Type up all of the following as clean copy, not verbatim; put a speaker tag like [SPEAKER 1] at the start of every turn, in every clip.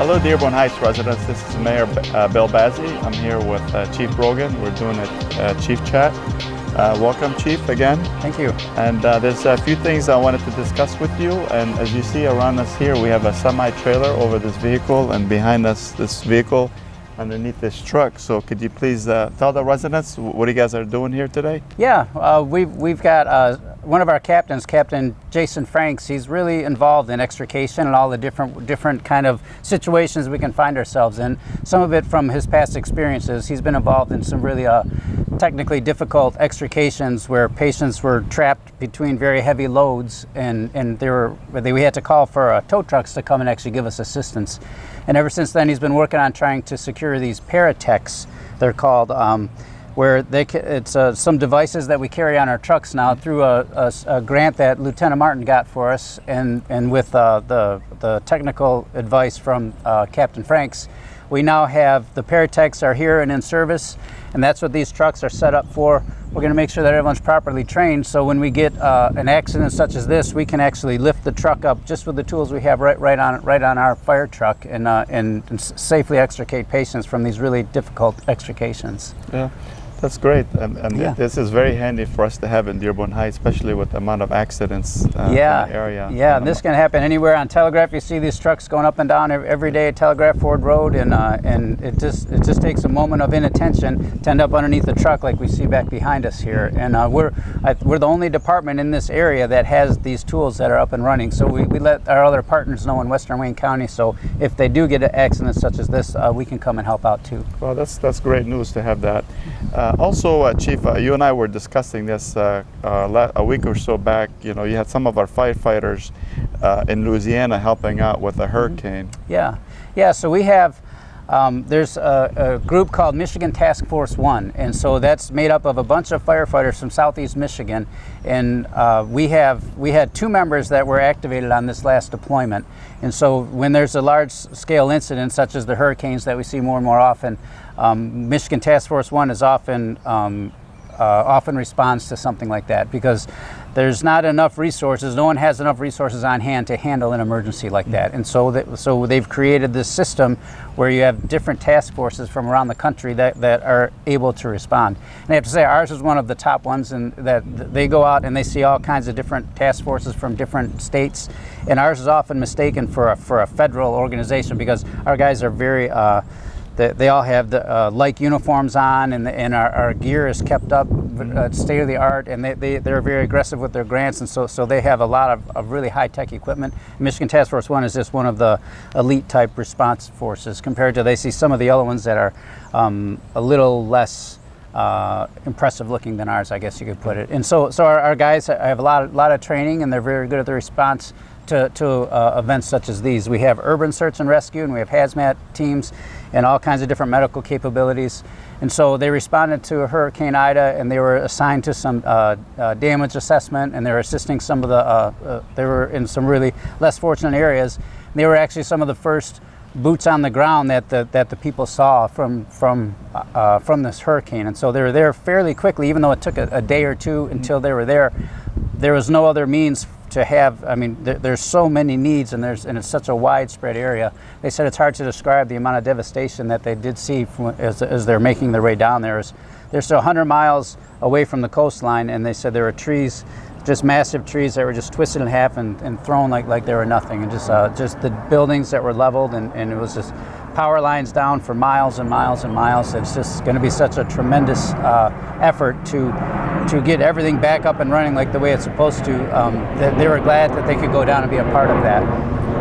[SPEAKER 1] Hello, Dearborn Heights residents. This is Mayor Bill Bazzi. I'm here with Chief Brogan. We're doing a Chief Chat. Welcome, Chief, again.
[SPEAKER 2] Thank you.
[SPEAKER 1] And there's a few things I wanted to discuss with you. And as you see around us here, we have a semi-trailer over this vehicle, and behind us, this vehicle underneath this truck. So could you please tell the residents what you guys are doing here today?
[SPEAKER 2] Yeah, we've got one of our captains, Captain Jason Franks. He's really involved in extrication and all the different kind of situations we can find ourselves in. Some of it from his past experiences. He's been involved in some really technically difficult extrications where patients were trapped between very heavy loads, and we had to call for tow trucks to come and actually give us assistance. And ever since then, he's been working on trying to secure these paratechs, they're called, where it's some devices that we carry on our trucks now through a grant that Lieutenant Martin got for us, and with the technical advice from Captain Franks, we now have the paratechs are here and in service, and that's what these trucks are set up for. We're going to make sure that everyone's properly trained, so when we get an accident such as this, we can actually lift the truck up just with the tools we have right on our fire truck, and safely extricate patients from these really difficult extrications.
[SPEAKER 1] Yeah. That's great, and
[SPEAKER 2] yeah.
[SPEAKER 1] This is very handy for us to have in Dearborn Heights, especially with the amount of accidents in the area.
[SPEAKER 2] Yeah, and this can happen anywhere on Telegraph. You see these trucks going up and down every day at Telegraph Ford Road, and it just takes a moment of inattention to end up underneath the truck like we see back behind us here. And we're the only department in this area that has these tools that are up and running. So we let our other partners know in Western Wayne County. So if they do get an accident such as this, we can come and help out too.
[SPEAKER 1] Well, that's great news to have that. Also, Chief, you and I were discussing this a week or so back. You know, you had some of our firefighters in Louisiana helping out with a hurricane.
[SPEAKER 2] Yeah. So we have there's a group called Michigan Task Force 1, and so that's made up of a bunch of firefighters from Southeast Michigan, and we had 2 members that were activated on this last deployment. And so when there's a large-scale incident such as the hurricanes that we see more and more often, Michigan Task Force 1 is often responds to something like that, because there's not enough resources. No one has enough resources on hand to handle an emergency like that. And so they've created this system where you have different task forces from around the country that are able to respond. And I have to say, ours is one of the top ones, and that they go out and they see all kinds of different task forces from different states. And ours is often mistaken for a federal organization, because our guys are very they all have the like uniforms on, and our gear is kept up state of the art, and they're very aggressive with their grants, and so they have a lot of really high tech equipment. Michigan Task Force 1 is just one of the elite type response forces compared to, they see some of the other ones that are a little less impressive looking than ours, I guess you could put it. And so our guys have a lot of training, and they're very good at the response to events such as these. We have urban search and rescue, and we have hazmat teams and all kinds of different medical capabilities. And so they responded to Hurricane Ida, and they were assigned to some damage assessment, and they were assisting some of they were in some really less fortunate areas. And they were actually some of the first boots on the ground that the people saw from this hurricane. And so they were there fairly quickly, even though it took a day or two until they were there. There was no other means to have, I mean, there's so many needs, and it's such a widespread area. They said it's hard to describe the amount of devastation that they did see as they're making their way down there. They're still 100 miles away from the coastline, and they said there were trees, just massive trees that were just twisted in half and thrown like they were nothing, and just the buildings that were leveled, and it was just power lines down for miles and miles and miles. It's just going to be such a tremendous effort to get everything back up and running like the way it's supposed to. That they were glad that they could go down and be a part of that.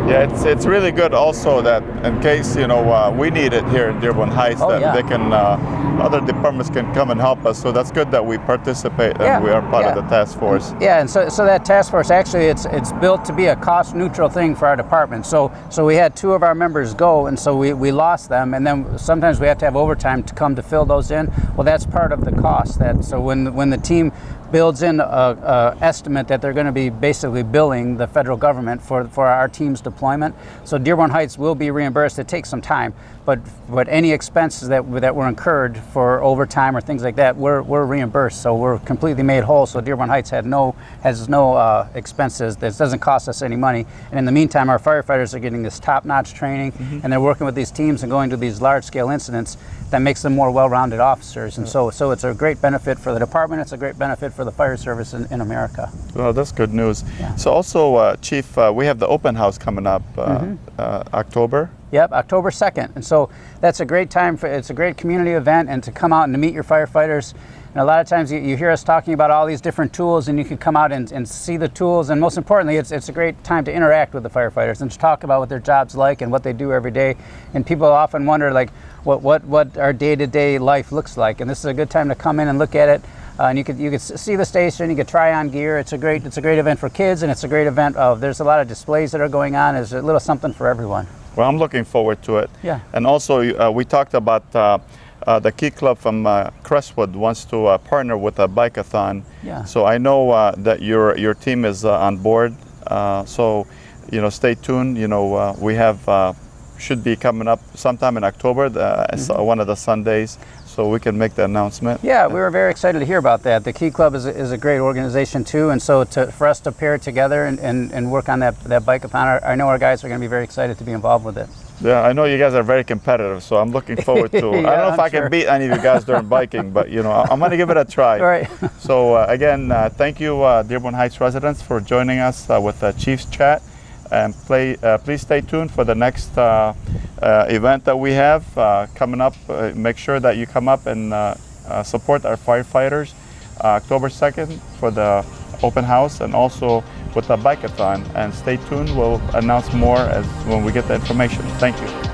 [SPEAKER 1] Yeah, it's really good also that in case, you know, we need it here in Dearborn Heights, they can, other departments can come and help us. So that's good that we participate and we are part of the task force.
[SPEAKER 2] Yeah, and so that task force, actually it's built to be a cost neutral thing for our department. So we had 2 of our members go, and so we lost them, and then sometimes we have to have overtime to come to fill those in. Well, that's part of the cost. So when the team builds in a estimate that they're going to be basically billing the federal government for our team's deployment. So Dearborn Heights will be reimbursed. It takes some time, but any expenses that were incurred for overtime or things like that, we're reimbursed. So we're completely made whole. So Dearborn Heights has no expenses. This doesn't cost us any money. And in the meantime, our firefighters are getting this top-notch training, and they're working with these teams and going to these large-scale incidents that makes them more well-rounded officers. And so it's a great benefit for the department. It's a great benefit for the fire service in America.
[SPEAKER 1] Well, that's good news.
[SPEAKER 2] Yeah.
[SPEAKER 1] So also, Chief, we have the open house coming up October.
[SPEAKER 2] Yep, October 2nd. And so that's a great time it's a great community event, and to come out and to meet your firefighters. And a lot of times you hear us talking about all these different tools, and you can come out and see the tools. And most importantly, it's a great time to interact with the firefighters and to talk about what their job's like and what they do every day. And people often wonder, like, what our day-to-day life looks like. And this is a good time to come in and look at it. And you could see the station. You could try on gear. It's a great event for kids, and it's a great event there's a lot of displays that are going on. There's a little something for everyone.
[SPEAKER 1] Well, I'm looking forward to it.
[SPEAKER 2] Yeah.
[SPEAKER 1] And also, we talked about the Key Club from Crestwood wants to partner with a bike-a-thon.
[SPEAKER 2] Yeah.
[SPEAKER 1] So I know that your team is on board. So, stay tuned. We have should be coming up sometime in October, one of the Sundays, so we can make the announcement.
[SPEAKER 2] Yeah, we were very excited to hear about that. The Key Club is a great organization too, and so for us to pair it together and work on that bike-a-thon, I know our guys are going to be very excited to be involved with it.
[SPEAKER 1] Yeah, I know you guys are very competitive, so I'm looking forward to it.
[SPEAKER 2] Yeah,
[SPEAKER 1] I don't know if I can beat any of you guys during biking, but I'm going to give it a try.
[SPEAKER 2] All right.
[SPEAKER 1] So again, thank you, Dearborn Heights residents, for joining us with the Chiefs Chat. And please stay tuned for the next event that we have coming up. Make sure that you come up and support our firefighters October 2nd for the open house, and also with the bike-a-thon. And stay tuned. We'll announce more when we get the information. Thank you.